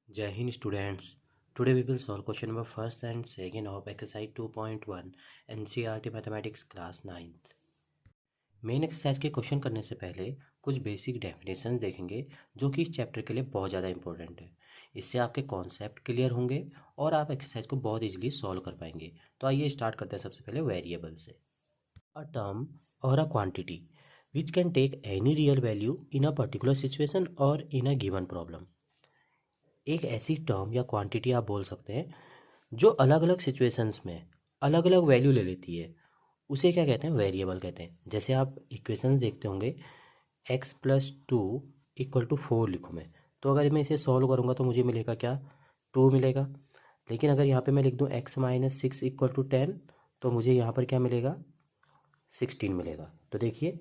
Jai Hind students. Today we will solve question number first and second of exercise 2.1 NCERT Mathematics class 9th. Main exercise के question करने से पहले कुछ basic definition देखेंगे जो कि इस चैप्टर के लिए बहुत ज़्यादा इंपॉर्टेंट है। इससे आपके कॉन्सेप्ट क्लियर होंगे और आप एक्सरसाइज को बहुत इजीली सॉल्व कर पाएंगे। तो आइए स्टार्ट करते हैं सबसे पहले वेरिएबल से। अ टर्म और a quantity which can take any real value in a particular situation और इन अ गिवन प्रॉब्लम। एक ऐसी टर्म या क्वांटिटी आप बोल सकते हैं जो अलग अलग सिचुएशंस में अलग अलग वैल्यू ले लेती है, उसे क्या कहते हैं, वेरिएबल कहते हैं। जैसे आप इक्वेशंस देखते होंगे, x+2 = 4 लिखूँ मैं, तो अगर मैं इसे सॉल्व करूँगा तो मुझे मिलेगा क्या, 2 मिलेगा। लेकिन अगर यहाँ पे मैं लिख दूँ x-6 = 10, तो मुझे यहाँ पर क्या मिलेगा, 16 मिलेगा। तो देखिए,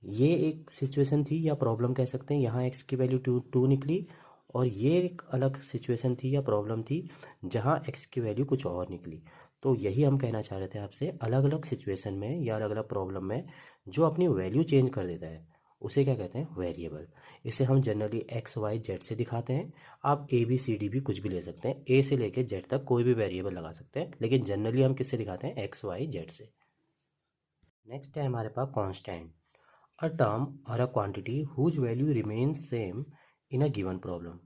ये एक सिचुएशन थी या प्रॉब्लम कह सकते हैं, यहाँ x की वैल्यू 2 निकली, और ये एक अलग सिचुएशन थी या प्रॉब्लम थी जहाँ x की वैल्यू कुछ और निकली। तो यही हम कहना चाह रहे थे आपसे, अलग अलग सिचुएशन में या अलग अलग प्रॉब्लम में जो अपनी वैल्यू चेंज कर देता है उसे क्या कहते हैं, वेरिएबल। इसे हम जनरली x, y, z से दिखाते हैं। आप ABCD भी कुछ भी ले सकते हैं, A से लेके Z तक कोई भी वेरिएबल लगा सकते हैं, लेकिन जनरली हम किससे दिखाते हैं, x, y, z से। नेक्स्ट है हमारे पास constant, a term or a quantity whose value remains same in a given problem।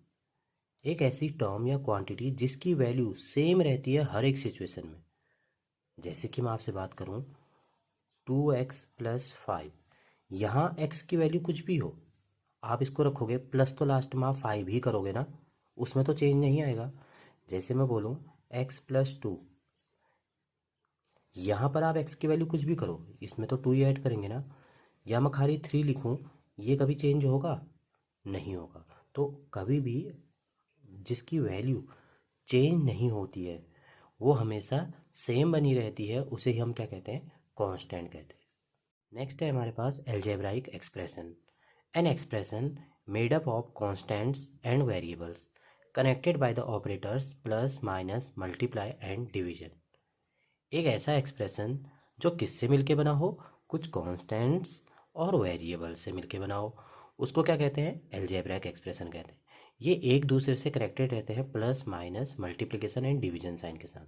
एक ऐसी टर्म या क्वांटिटी जिसकी वैल्यू सेम रहती है हर एक सिचुएशन में। जैसे कि मैं आपसे बात करूं, 2x+5, यहाँ x की वैल्यू कुछ भी हो, आप इसको रखोगे प्लस तो लास्ट में आप 5 ही करोगे ना, उसमें तो चेंज नहीं आएगा। जैसे मैं बोलूँ x+2, यहाँ पर आप x की वैल्यू कुछ भी करो, इसमें तो 2 ही ऐड करेंगे ना। या मैं खाली 3 लिखूँ, ये कभी चेंज होगा, नहीं होगा। तो कभी भी जिसकी वैल्यू चेंज नहीं होती है, वो हमेशा सेम बनी रहती है, उसे ही हम क्या कहते हैं, कांस्टेंट कहते हैं। नेक्स्ट है हमारे पास algebraic expression, an expression made up of constants and variables connected by the operators plus, minus, multiply and division. एक ऐसा एक्सप्रेशन जो किससे मिलके बना हो, कुछ कांस्टेंट्स और वेरिएबल से मिलके बना हो, उसको क्या कहते हैं, एल्जेब्राइक एक्सप्रेशन कहते हैं। ये एक दूसरे से कनेक्टेड रहते हैं plus, minus, multiplication and division sign के साथ।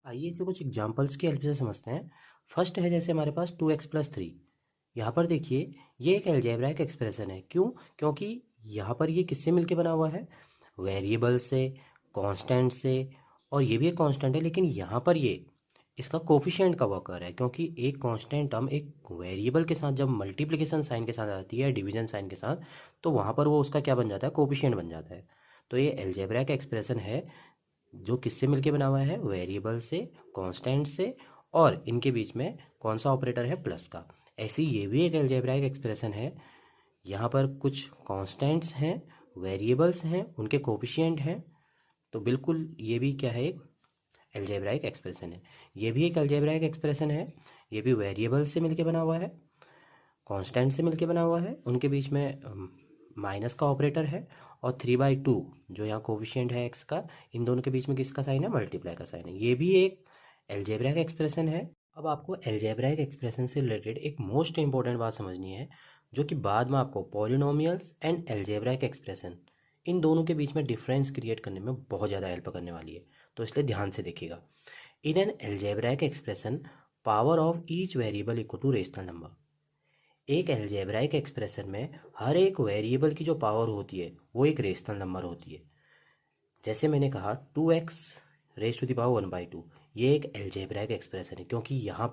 आइए इसे कुछ एग्जांपल्स की हेल्प से समझते हैं। फर्स्ट है जैसे हमारे पास 2x+3, यहाँ पर देखिए ये एक एल्जेब्राइक एक्सप्रेशन है। क्यों, क्योंकि यहाँ पर ये किससे मिलके बना हुआ है, वेरिएबल से, कांस्टेंट से, और ये भी एक कांस्टेंट है, लेकिन यहाँ पर ये इसका कोफिशिएंट का वर्क कर रहा है, क्योंकि एक कांस्टेंट टर्म एक वेरिएबल के साथ जब मल्टीप्लिकेशन साइन के साथ आती है, डिवीजन साइन के साथ, तो वहाँ पर वो उसका क्या बन जाता है, कोफिशिएंट बन जाता है। तो ये एल्जेब्राइक एक्सप्रेशन है जो किससे मिलके बना हुआ है, वेरिएबल से, कांस्टेंट से, और इनके बीच में कौन सा ऑपरेटर है, प्लस का। ऐसी ये भी एक एल्जेब्राइक एक्सप्रेशन है, यहाँ पर कुछ कांस्टेंट्स हैं, वेरिएबल्स हैं, उनके कोफिशिएंट हैं। तो बिल्कुल ये भी क्या है, एक एल्जेब्राइक एक्सप्रेशन है। ये भी एक एल्जेब्राइक एक्सप्रेशन है, ये भी वेरिएबल से मिलके बना हुआ है, कांस्टेंट से मिलके बना हुआ है, उनके बीच में माइनस का ऑपरेटर है, और 3/2 जो यहाँ कोफिशिएंट है एक्स का, इन दोनों के बीच में किसका साइन है, मल्टीप्लाई का साइन है। ये भी एक एल्जेब्राइक एक्सप्रेशन है। अब आपको एल्जेब्राइक एक्सप्रेशन से रिलेटेड एक मोस्ट इंपॉर्टेंट बात समझनी है, जो कि बाद में आपको पॉलिनोमियल्स एंड एल्जेब्राइक एक्सप्रेशन, इन दोनों के बीच में डिफरेंस क्रिएट करने में बहुत ज़्यादा हेल्प करने वाली है। तो इसलिए ध्यान से देखिएगा। In an algebraic expression, power of each variable equal to rational number. एक एल्जेब्राइक एक्सप्रेशन में हर एक वेरिएबल की जो पावर होती है वो एक रेशनल नंबर होती है। जैसे मैंने कहा 2x⁻², ये एक एल्जेब्राइक एक्सप्रेशन है, क्योंकि यहाँ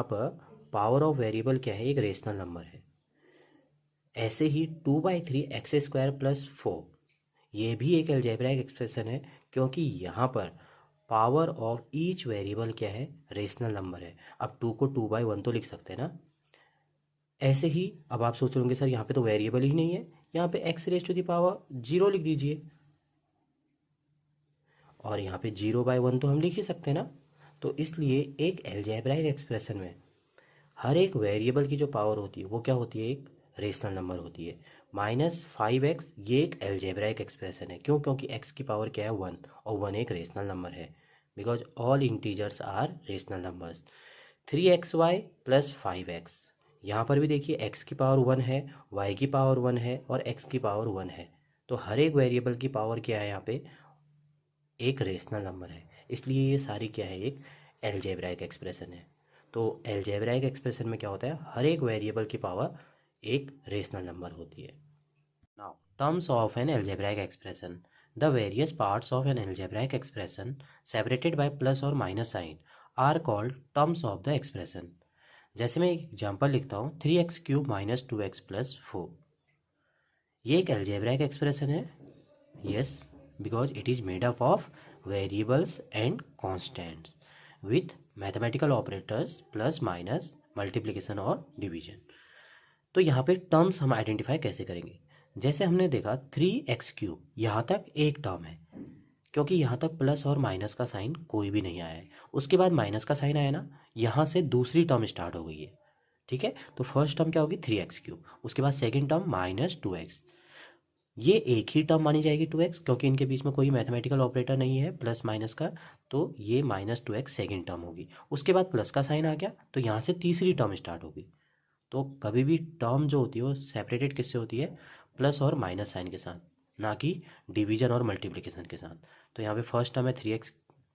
पर पावर ऑफ वेरिएबल क्या है, एक रेशनल नंबर है। ऐसे ही 2/3x² + 4, ये भी एक एल्जेब्राइक एक्सप्रेशन है, क्योंकि यहाँ पर पावर ऑफ ईच वेरिएबल क्या है, रेशनल नंबर है। अब 2 को 2/1 तो लिख सकते हैं ना। ऐसे ही अब आप सोच रहे होंगे, सर यहाँ पे तो वेरिएबल ही नहीं है, यहाँ पे x⁻0 लिख दीजिए, और यहाँ पे 0/1 तो हम लिख ही सकते हैं ना। तो इसलिए एक एल्जेब्राइक एक्सप्रेशन में हर एक वेरिएबल की जो पावर होती है वो क्या होती है, एक रेशनल नंबर होती है। -5x ये एक एल्जेब्राइक एक्सप्रेशन है। क्यों, क्योंकि x की पावर क्या है, 1, और 1 एक रेशनल नंबर है, because all integers are rational numbers. 3xy + 5x, यहाँ पर भी देखिए x की पावर 1 है, y की पावर 1 है और x की पावर 1 है। तो हर एक वेरिएबल की पावर क्या है यहाँ पे, एक रेशनल नंबर है, इसलिए ये सारी क्या है, एक एलजेब्राइक एक्सप्रेशन है। तो एलजेब्राइक एक्सप्रेशन में क्या होता है, हर एक वेरिएबल की पावर एक रेशनल नंबर होती है। Now terms of an algebraic expression, the various parts of an algebraic expression separated by plus और minus sign are called terms of the expression. जैसे मैं एक एग्जाम्पल लिखता हूँ, 3x³ माइनस 2x प्लस 4, ये एक एलजेब्राइक एक्सप्रेशन है। Yes, because it is made up of variables and constants with mathematical operators plus minus multiplication और डिवीजन। तो यहाँ पे टर्म्स हम आइडेंटिफाई कैसे करेंगे, जैसे हमने देखा 3x³, यहाँ तक एक टर्म है, क्योंकि यहाँ तक प्लस और माइनस का साइन कोई भी नहीं आया है। उसके बाद माइनस का साइन आया ना, यहाँ से दूसरी टर्म स्टार्ट हो गई है। ठीक है, तो फर्स्ट टर्म क्या होगी, 3x³, उसके बाद सेकेंड टर्म माइनस 2x, ये एक ही टर्म मानी जाएगी 2x, क्योंकि इनके बीच में कोई मैथमेटिकल ऑपरेटर नहीं है प्लस माइनस का, तो ये माइनस 2x सेकेंड टर्म होगी। उसके बाद प्लस का साइन आ गया, तो यहाँ से तीसरी टर्म स्टार्ट होगी। तो कभी भी टर्म जो होती है वो सेपरेटेड किससे होती है, प्लस और माइनस साइन के साथ, ना कि डिवीजन और मल्टीप्लिकेशन के साथ। तो यहाँ पे फर्स्ट टर्म है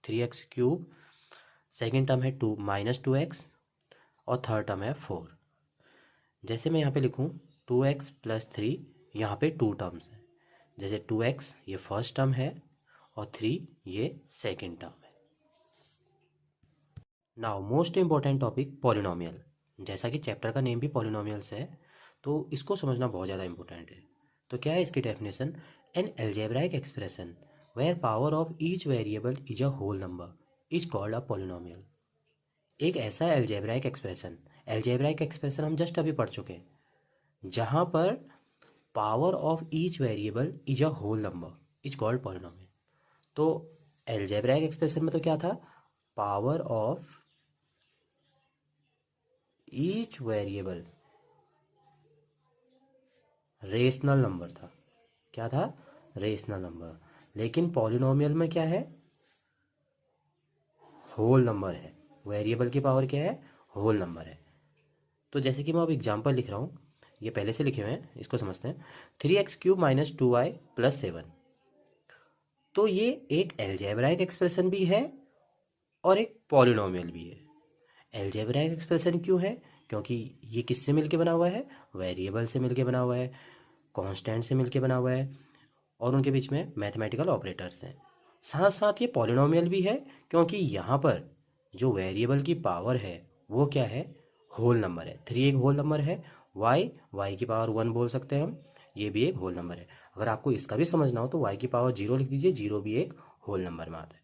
3x³, सेकेंड टर्म है -2x और थर्ड टर्म है 4। जैसे मैं यहाँ पे लिखूँ 2x + 3, यहाँ पे 2 टर्म्स हैं, जैसे 2x ये फर्स्ट टर्म है और 3 ये सेकेंड टर्म है। Now most important topic polynomial. जैसा कि चैप्टर का नेम भी पॉलिनोमियल्स है, तो इसको समझना बहुत ज़्यादा इंपॉर्टेंट है। तो क्या है इसकी definition, an algebraic expression where power of each variable is a whole number is called a polynomial. एक ऐसा एल्जेब्राइक एक्सप्रेशन हम जस्ट अभी पढ़ चुके हैं, जहाँ पर power of each variable is a whole number is called polynomial. तो एल्जेब्राइक एक्सप्रेशन में तो क्या था, power of each variable rational number था। क्या था, रेशनल नंबर। लेकिन पॉलिनोमियल में क्या है, होल नंबर है। वेरिएबल की पावर क्या है, होल नंबर है। तो जैसे कि मैं अब एग्जांपल लिख रहा हूँ, ये पहले से लिखे हुए हैं, इसको समझते हैं। 3x³ - 2y + 7, तो ये एक एल्जेब्राइक एक्सप्रेशन भी है और एक पॉलिनोमियल भी है। एल्जेब्राइक एक्सप्रेशन क्यों है, क्योंकि ये किससे मिलके बना हुआ है, वेरिएबल से मिलके बना हुआ है, कांस्टेंट से मिलके बना हुआ है, और उनके बीच में मैथमेटिकल ऑपरेटर्स हैं। साथ साथ ये पॉलिनोमियल भी है, क्योंकि यहाँ पर जो वेरिएबल की पावर है वो क्या है, होल नंबर है। 3 एक होल नंबर है, y की पावर 1 बोल सकते हैं हम, ये भी एक होल नंबर है। अगर आपको इसका भी समझना हो तो y की पावर 0 लिख दीजिए, 0 भी एक होल नंबर में आता है।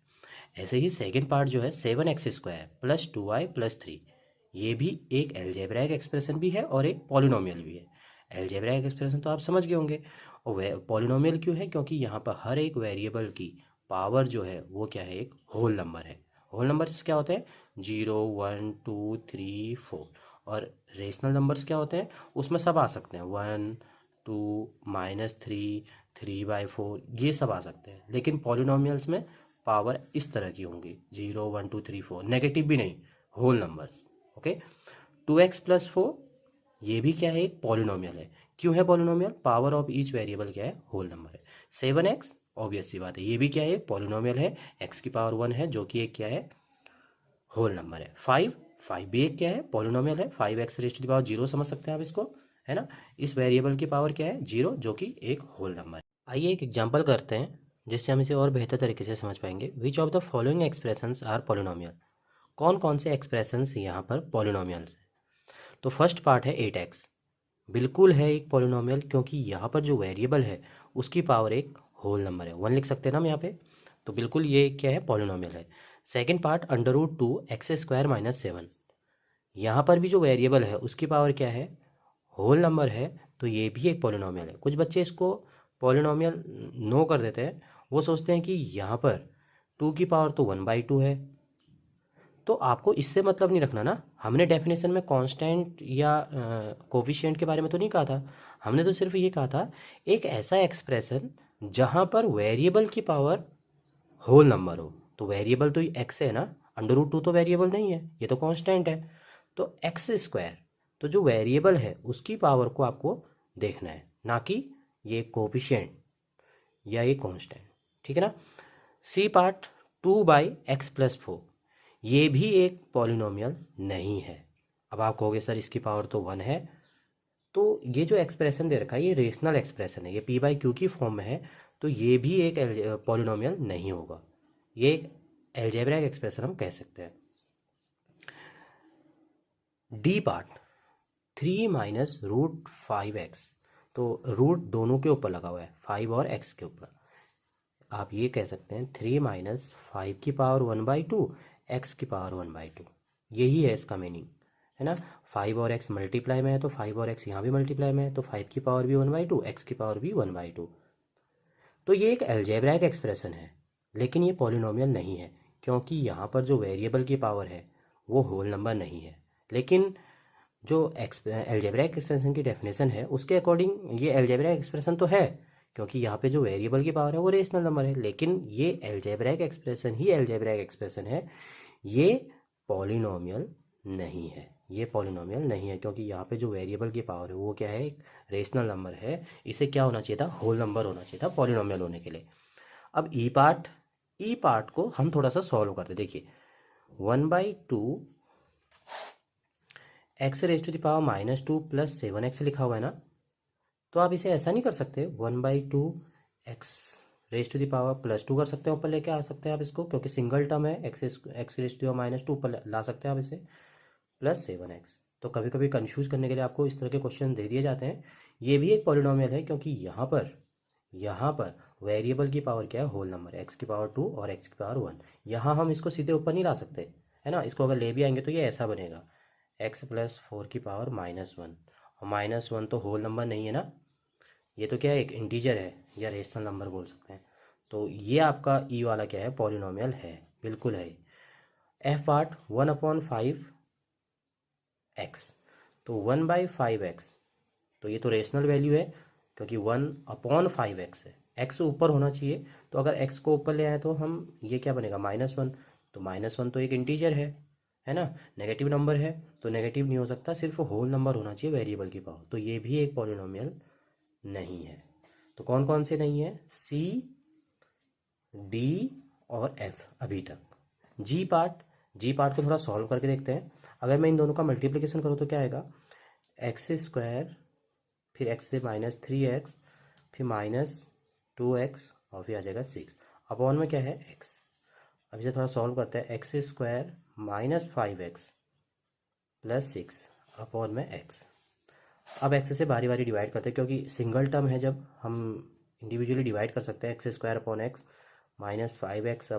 ऐसे ही सेकेंड पार्ट जो है 7x² + 2y + 3, ये भी एक एल्जेब्राइक एक्सप्रेशन भी है और एक पॉलिनोमियल भी है। एल्जेब्राइक एक्सप्रेशन तो आप समझ गए होंगे, और पॉलिनोमियल क्यों है, क्योंकि यहाँ पर हर एक वेरिएबल की पावर जो है वो क्या है, एक होल नंबर है। होल नंबर्स क्या होते हैं, 0, 1, 2, 3, 4। और रेशनल नंबर्स क्या होते हैं, उसमें सब आ सकते हैं, 1, 2, -3, 3/4, ये सब आ सकते हैं। लेकिन पॉलिनोमियल्स में पावर इस तरह की होंगी, 0, 1, 2, 3, 4, नेगेटिव भी नहीं, होल नंबर्स। ओके, 2x + 4, ये भी क्या है, एक पॉलिनोमियल है। क्यों है polynomial, power of each variable क्या है, होल नंबर है। 7x, ऑब्वियस सी बात है, ये भी क्या है, पॉलिनोमियल है, x की पावर 1 है, जो कि एक क्या है, होल नंबर है। 5 भी एक क्या है, पॉलिनोमियल है, 5x⁻0 समझ सकते हैं आप इसको, है ना। इस वेरिएबल की पावर क्या है, 0, जो कि एक होल नंबर है। आइए एक एग्जाम्पल करते हैं, जिससे हम इसे और बेहतर तरीके से समझ पाएंगे। Which of the following expressions are polynomial, कौन कौन से एक्सप्रेशंस यहाँ पर पॉलिनोमियल्स हैं। तो फर्स्ट पार्ट है 8x, बिल्कुल है एक पॉलिनोमियल, क्योंकि यहाँ पर जो वेरिएबल है उसकी पावर एक होल नंबर है, 1 लिख सकते हैं ना हम यहाँ पे, तो बिल्कुल ये क्या है, पॉलिनोमियल है। सेकंड पार्ट √2x² - 7, यहाँ पर भी जो वेरिएबल है उसकी पावर क्या है, होल नंबर है, तो ये भी एक पॉलिनोमियल है। कुछ बच्चे इसको पॉलिनोमियल नो कर देते हैं, वो सोचते हैं कि यहाँ पर 2 की पावर तो 1/2 है। तो आपको इससे मतलब नहीं रखना ना, हमने डेफिनेशन में कांस्टेंट या कोफिशिएंट के बारे में तो नहीं कहा था, हमने तो सिर्फ ये कहा था एक ऐसा एक्सप्रेशन जहाँ पर वेरिएबल की पावर होल नंबर हो। तो वेरिएबल तो एक्स है ना, √2 तो वेरिएबल नहीं है, ये तो कांस्टेंट है। तो x², तो जो वेरिएबल है उसकी पावर को आपको देखना है, ना कि ये कोफिशिएंट या ये कांस्टेंट, ठीक है ना। सी पार्ट 2/x+4 ये भी एक पॉलिनोमियल नहीं है। अब आप कहोगे सर इसकी पावर तो 1 है, तो ये जो एक्सप्रेशन दे रखा है ये रेशनल एक्सप्रेशन है, ये p/q की फॉर्म में है, तो ये भी एक पॉलिनोमियल नहीं होगा, ये एक एल्जेब्रिक एक्सप्रेशन हम कह सकते हैं। डी पार्ट 3 - √5x, तो रूट दोनों के ऊपर लगा हुआ है, 5 और x के ऊपर। आप ये कह सकते हैं 3 - 5 की पावर 1/2 x की पावर 1/2, यही है इसका मीनिंग, है ना। 5 और x मल्टीप्लाई में है तो 5 और x यहाँ भी मल्टीप्लाई में है, तो 5 की पावर भी 1/2, x की पावर भी 1/2। तो ये एक एल्जेब्रिक एक्सप्रेशन है, लेकिन ये पॉलिनोमियल नहीं है, क्योंकि यहाँ पर जो वेरिएबल की पावर है वो होल नंबर नहीं है। लेकिन जो एल्जेब्रिक एक्सप्रेशन की डेफिनेशन है उसके अकॉर्डिंग ये एल्जेब्रिक एक्सप्रेशन तो है, क्योंकि यहाँ पे जो वेरिएबल की पावर है वो रेशनल नंबर है, लेकिन ये एल्जेब्रिक एक्सप्रेशन ही एल्जेब्रिक एक्सप्रेशन है, ये पॉलिनोमियल नहीं है, ये पॉलिनोमियल नहीं है, क्योंकि यहाँ पे जो वेरिएबल की पावर है वो क्या है, एक रेशनल नंबर है, इसे क्या होना चाहिए था, होल नंबर होना चाहिए था पॉलिनोमियल होने के लिए। अब ई पार्ट को हम थोड़ा सा सॉल्व करते, देखिए 1/2 x⁻² + 7x लिखा हुआ है ना, तो आप इसे ऐसा नहीं कर सकते 1/2 x⁻² कर सकते हैं, ऊपर लेके आ सकते हैं आप इसको, क्योंकि सिंगल टर्म है, x⁻² ऊपर ला सकते हैं आप इसे, +7x। तो कभी कभी कंफ्यूज करने के लिए आपको इस तरह के क्वेश्चन दे दिए जाते हैं। ये भी एक पॉलिनोमियल है, क्योंकि यहाँ पर वेरिएबल की पावर क्या है, होल नंबर, x की पावर 2 और x की पावर 1। यहाँ हम इसको सीधे ऊपर नहीं ला सकते, है ना, इसको अगर ले भी आएंगे तो ये ऐसा बनेगा x + 4 की पावर -1, और -1 तो होल नंबर नहीं है ना, ये तो क्या है, एक इंटीजर है या रेशनल नंबर बोल सकते हैं। तो ये आपका ई वाला क्या है, पॉलिनोमियल है, बिल्कुल है। एफ पार्ट 1/5x, तो 1/5x, तो ये तो रेशनल वैल्यू है, क्योंकि 1/5x है, x ऊपर होना चाहिए, तो अगर x को ऊपर ले आए तो हम ये क्या बनेगा, -1, तो -1 तो एक इंटीजर है ना, नेगेटिव नंबर है, तो नेगेटिव नहीं हो सकता, सिर्फ होल नंबर होना चाहिए वेरिएबल की पावर, तो ये भी एक पॉलिनोमियल नहीं है। तो कौन कौन से नहीं है, सी, डी और एफ अभी तक। जी पार्ट को थोड़ा सॉल्व करके देखते हैं। अगर मैं इन दोनों का मल्टीप्लिकेशन करूँ तो क्या आएगा, x², फिर x से -3x, फिर -2x, और फिर आ जाएगा 6, अपॉन में क्या है, x। अब इसे थोड़ा सॉल्व करते हैं, x² - 5x + 6 अपॉन में x। अब x से बारी बारी डिवाइड करते हैं, क्योंकि सिंगल टर्म है, जब हम इंडिविजुअली डिवाइड कर सकते हैं, x² - 5x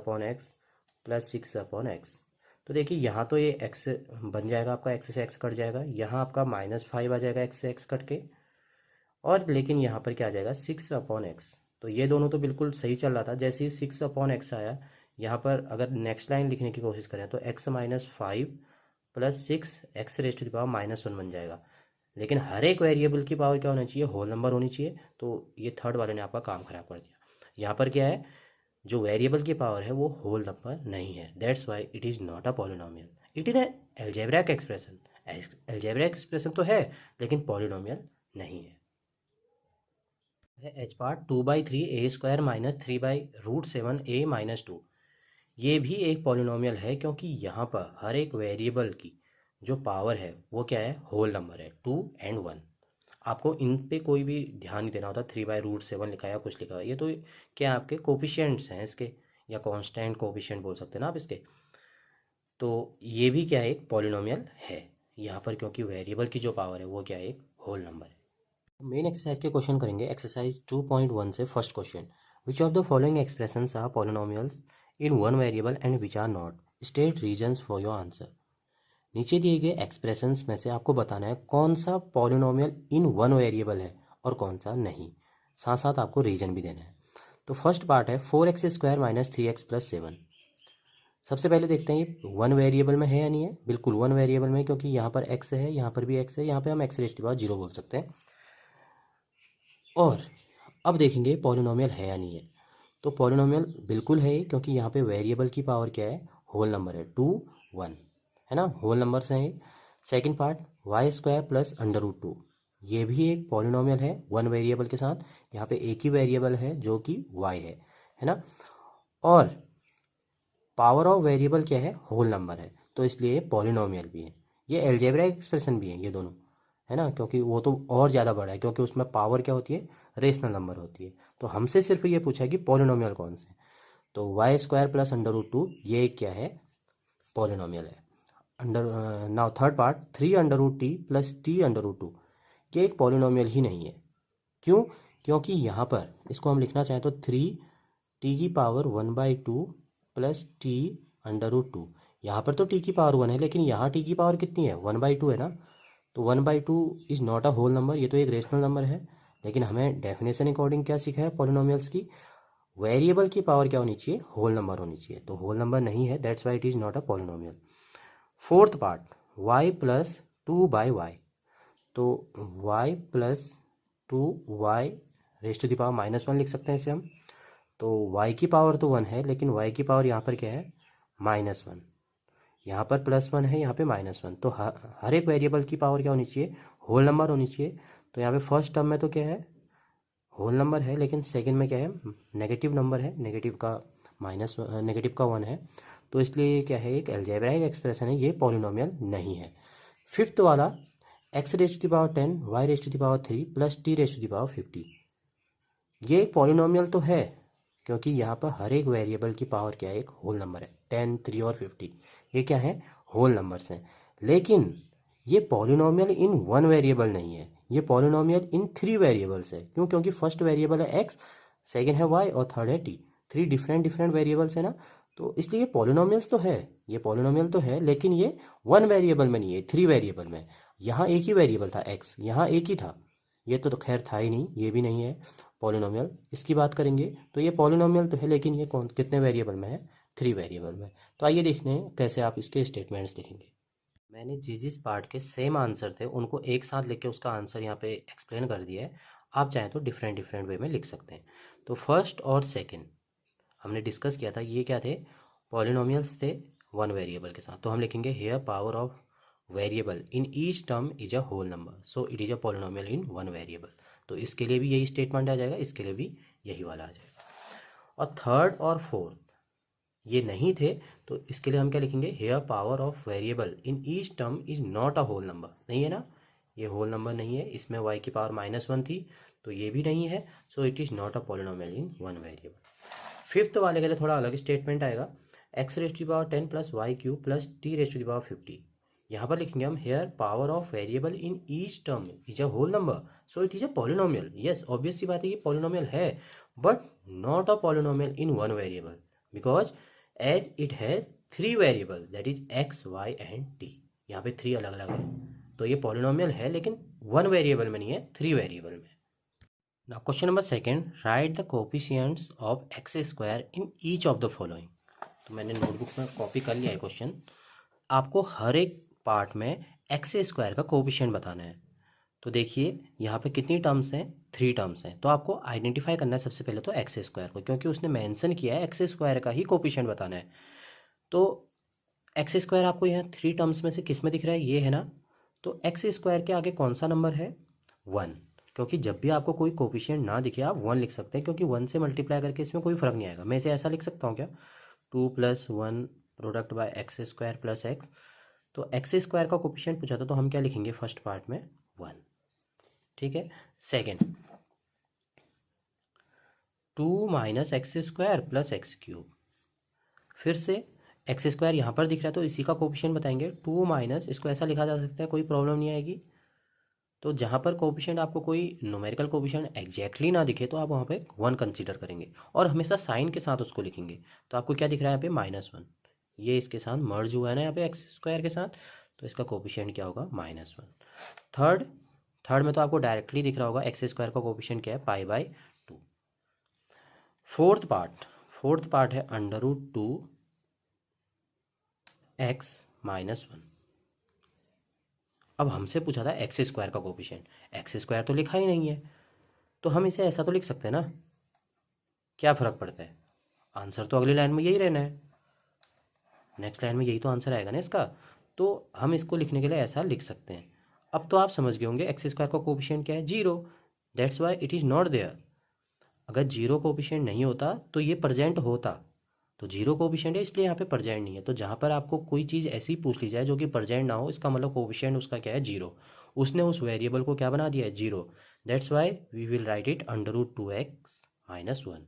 + 6 तो देखिए यहाँ तो ये x बन जाएगा आपका, x से x कट जाएगा, यहाँ आपका -5 आ जाएगा x से x कट के, और लेकिन यहाँ पर क्या आ जाएगा, 6/x। तो ये दोनों तो बिल्कुल सही चल रहा था, जैसे ही 6/x आया, यहाँ पर अगर नेक्स्ट लाइन लिखने की कोशिश करें तो x - 5 + 6 x⁻⁻1 बन जाएगा, लेकिन हर एक वेरिएबल की पावर क्या होना चाहिए, होल नंबर होनी चाहिए, तो ये थर्ड वाले ने आपका काम खराब कर दिया। यहाँ पर क्या है, जो वेरिएबल की पावर है वो होल नंबर नहीं है, that's why it is not a polynomial, it is algebraic expression. Algebraic expression तो है, लेकिन पॉलिनोमियल नहीं है। एच पार्ट 2/3a² - 3/√7a - 2, ये भी एक पॉलिनोमियल है, क्योंकि यहाँ पर हर एक वेरिएबल की जो पावर है वो क्या है, होल नंबर है, 2 और 1। आपको इन पे कोई भी ध्यान नहीं देना होता, 3/√7 लिखा है या कुछ लिखा है, ये तो क्या आपके कोफिशिएंट्स हैं इसके, या कांस्टेंट कोफिशिएंट बोल सकते हैं ना आप इसके। तो ये भी क्या है, एक पॉलिनोमियल है यहाँ पर, क्योंकि वेरिएबल की जो पावर है वो क्या है, एक होल नंबर है। मेन एक्सरसाइज के क्वेश्चन करेंगे, एक्सरसाइज 2.1 से first question, which of the following expressions are polynomials in one variable and which are not, state reasons for your answer. नीचे दिए गए एक्सप्रेशंस में से आपको बताना है कौन सा पॉलिनोमियल इन वन वेरिएबल है और कौन सा नहीं, साथ साथ आपको रीजन भी देना है। तो फर्स्ट पार्ट है 4x² - 3x + 7। सबसे पहले देखते हैं ये वन वेरिएबल में है या नहीं है, बिल्कुल वन वेरिएबल में, क्योंकि यहाँ पर x है, यहाँ पर भी x है, यहाँ पे हम x⁻0 बोल सकते हैं। और अब देखेंगे पॉलिनोमियल है या नहीं है, तो पॉलिनोमियल बिल्कुल है, क्योंकि यहाँ पे वेरिएबल की पावर क्या है, होल नंबर है, 2 1, है ना, होल नंबर से है। Second part y square plus √2, ये भी एक पॉलिनोमियल है वन वेरिएबल के साथ। यहाँ पे एक ही वेरिएबल है जो कि y है ना। और पावर ऑफ वेरिएबल क्या है, होल नंबर है, तो इसलिए पॉलिनोमियल भी है। ये अलजेब्रिक एक्सप्रेशन भी है ये दोनों, है ना, क्योंकि वो तो और ज़्यादा बड़ा है, क्योंकि उसमें पावर क्या होती है, रेशनल नंबर होती है। तो हमसे सिर्फ ये पूछा है कि पॉलिनोमियल कौन से, तो वाई स्क्वायर प्लस √2 ये क्या है, पॉलिनोमियल है। Now third part, 3√t plus t√2, ये एक पॉलिनोमियल ही नहीं है। क्यों? क्योंकि यहाँ पर इसको हम लिखना चाहें तो 3t⁻1/2 प्लस t√2, यहाँ पर तो t की पावर 1 है, लेकिन यहाँ t की पावर कितनी है, 1/2 है ना। तो 1/2 is not a whole number, ये तो एक रेशनल नंबर है। लेकिन हमें डेफिनेशन अकॉर्डिंग क्या सीखा है पॉलिनोमियल्स की, वेरिएबल की पावर क्या होनी चाहिए, होल नंबर होनी चाहिए। तो होल नंबर नहीं है, that's why it is not a polynomial. Fourth part, y plus 2/y, तो y plus 2y raise to the power -1 लिख सकते हैं इसे हम। तो y की पावर तो 1 है, लेकिन y की पावर यहाँ पर क्या है, -1, यहाँ पर +1 है, यहाँ पे -1। तो हर एक वेरिएबल की पावर क्या होनी चाहिए, होल नंबर होनी चाहिए। तो यहाँ पे फर्स्ट टर्म में तो क्या है, होल नंबर है, लेकिन सेकंड में क्या है, नेगेटिव नंबर है, नेगेटिव का 1 है। तो इसलिए ये क्या है, एक अलजेब्राइक एक्सप्रेशन है, ये पॉलिनोमियल नहीं है। फिफ्थ वाला, x⁻10 y⁻3 प्लस t⁻50, ये एक पॉलिनोमियल तो है, क्योंकि यहाँ पर हर एक वेरिएबल की पावर क्या है, एक होल नंबर है। 10, 3 और 50 ये क्या है, होल नंबर्स हैं। लेकिन ये पॉलिनोमियल इन वन वेरिएबल नहीं है, ये पॉलिनोमियल इन 3 वेरिएबल्स है। क्यों? क्योंकि फर्स्ट वेरिएबल है x, सेकेंड है y और थर्ड है t, 3 डिफरेंट वेरिएबल्स है ना। तो इसलिए ये पॉलिनोमियल्स तो है, ये पॉलिनोमियल तो है, लेकिन ये वन वेरिएबल में नहीं है, 3 वेरिएबल में। यहाँ एक ही वेरिएबल था x, यहाँ एक ही था, ये तो खैर था ही नहीं, ये भी नहीं है पॉलिनोमियल। इसकी बात करेंगे तो ये पॉलिनोमियल तो है, लेकिन ये कौन कितने वेरिएबल में है, 3 वेरिएबल में। तो आइए देखते हैं कैसे आप इसके स्टेटमेंट्स लिखेंगे। मैंने जिस पार्ट के सेम आंसर थे उनको एक साथ लिख के उसका आंसर यहाँ पे एक्सप्लेन कर दिया है। आप चाहें तो डिफरेंट वे में लिख सकते हैं। तो फर्स्ट और सेकंड हमने डिस्कस किया था, ये क्या थे, पॉलिनोमियल्स थे वन वेरिएबल के साथ। तो हम लिखेंगे here power of variable in each term is a whole number, so it is a polynomial in one variable. तो इसके लिए भी यही स्टेटमेंट आ जाएगा, इसके लिए भी यही वाला आ जाएगा। और थर्ड और फोर्थ ये नहीं थे, तो इसके लिए हम क्या लिखेंगे, here power of variable in each term is not a whole number, नहीं है ना, ये होल नंबर नहीं है, इसमें y की पावर -1 थी, तो ये भी नहीं है, सो it is not a polynomial in one variable. Fifth वाले के लिए थोड़ा अलग स्टेटमेंट आएगा, x⁻10 plus y³ plus t⁻50, यहाँ पर लिखेंगे हम here power of variable in each term is a whole number, so it is a polynomial. Yes, obvious सी बात है, ये पॉलिनोमियल है, but not a polynomial in one variable, because as it has 3 variable, that is x, y and t। यहाँ पे 3 अलग अलग है, तो ये पॉलिनोमियल है, लेकिन वन वेरिएबल में नहीं है, 3 वेरिएबल में। Now question number second, right the coefficients of x² in each of the following. तो मैंने नोटबुक में कॉपी कर लिया है क्वेश्चन। आपको हर एक पार्ट में x² का कोफिशिएंट बताना है। तो देखिए यहाँ पे कितनी टर्म्स हैं, 3 टर्म्स हैं। तो आपको आइडेंटिफाई करना है सबसे पहले तो x² को, क्योंकि उसने मेंशन किया है x² का ही कोफिशिएंट बताना है। तो x² आपको यहाँ 3 टर्म्स में से किस में दिख रहा है, ये है ना। तो x² के आगे कौन सा नंबर है, 1, क्योंकि जब भी आपको कोई कोफिशिएंट ना दिखे आप 1 लिख सकते हैं, क्योंकि 1 से मल्टीप्लाई करके इसमें कोई फ़र्क नहीं आएगा। मैं इसे ऐसा लिख सकता हूँ क्या, 2 + 1 product bye x² plus x। तो x² का कोफिशिएंट पूछा था, तो हम क्या लिखेंगे फर्स्ट पार्ट में, 1, ठीक है। सेकेंड, 2 - x² प्लस x³, फिर से x² यहाँ पर दिख रहा है, तो इसी का कोफिशिएंट बताएंगे। 2 माइनस, इसको ऐसा लिखा जा सकता है, कोई प्रॉब्लम नहीं आएगी। तो जहाँ पर कोफिशिएंट आपको कोई न्यूमेरिकल कोफिशिएंट एग्जैक्टली ना दिखे, तो आप वहाँ पे 1 कंसीडर करेंगे, और हमेशा साइन के साथ उसको लिखेंगे। तो आपको क्या दिख रहा है यहाँ पे, -1, ये इसके साथ मर्ज हुआ है ना यहाँ पे x² के साथ, तो इसका कोफिशिएंट क्या होगा, -1। थर्ड में तो आपको डायरेक्टली दिख रहा होगा, x² का कोफिशिएंट क्या है, π/2। फोर्थ पार्ट है √2 x -1। अब हमसे पूछा था x² का कोफिशिएंट, x² तो लिखा ही नहीं है, तो हम इसे ऐसा तो लिख सकते हैं ना, क्या फ़र्क पड़ता है, आंसर तो अगली लाइन में यही रहना है, नेक्स्ट लाइन में यही तो आंसर आएगा ना इसका। तो हम इसको लिखने के लिए ऐसा लिख सकते हैं, अब तो आप समझ गए होंगे एक्स स्क्वायर का कोफिशिएंट क्या है, 0। That's why it is not there. अगर 0 कोफिशिएंट नहीं होता तो ये प्रेजेंट होता, तो 0 कोफिशिएंट है इसलिए यहाँ पे प्रेजेंट नहीं है। तो जहाँ पर आपको कोई चीज़ ऐसी पूछ ली जाए जो कि प्रेजेंट ना हो, इसका मतलब कोफिशिएंट उसका क्या है, 0। उसने उस वेरिएबल को क्या बना दिया है, 0। That's why we will write it √2x-1।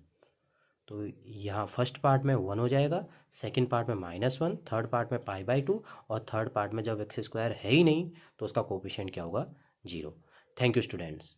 तो यहाँ फर्स्ट पार्ट में 1 हो जाएगा, सेकंड पार्ट में -1, थर्ड पार्ट में π/2, और थर्ड पार्ट में जब एक्स स्क्वायर है ही नहीं तो उसका कोफिशिएंट क्या होगा, 0। Thank you students.